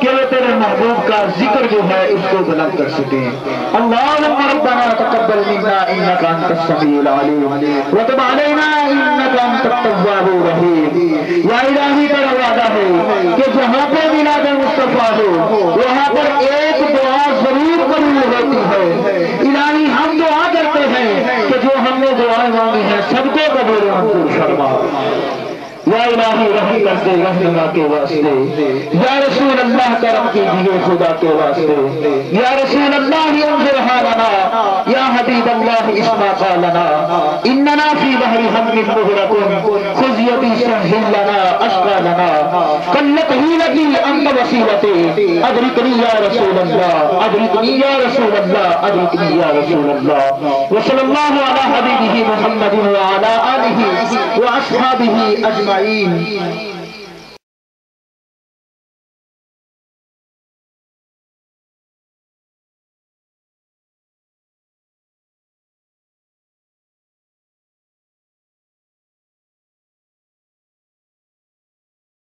کہ وہ تیرے محبوب کا ذکر جو ہے اس کو بلند کر سکیں۔ اللہم ربنا تقبل منا انک انت السمیع العلیم وتب علینا انک انت التواب الرحیم۔ یا الہی تیرا وعدہ ہے کہ جہاں پہ میلاد مصطفیٰ ہو وہاں پر ایک دعا ضرور قبول ہوتی ہے۔ الہی ہم دعا کرتے ہیں کہ جو ہم نے دعائیں مانگی ہیں سب کو قبول منظور فرما۔ یا الہی رحم کر دے رہنما کے واسطے، یا رسول اللہ کرم کیجیے خدا کے واسطے، یا رسول اللہ انظر حالنا، یا حبیب اللہ اسمع قالنا، اننا فی بحر ہم مغرق خذ یدی سہل لنا اشغالنا، قلت حیلتی انت وسیلتی ادرکنی یا رسول اللہ، ادرکنی یا رسول اللہ، ادرکنی یا رسول اللہ۔ وصلی اللہ علی حبیبہ محمد وعلی آلہ واصحابہ اجمعین۔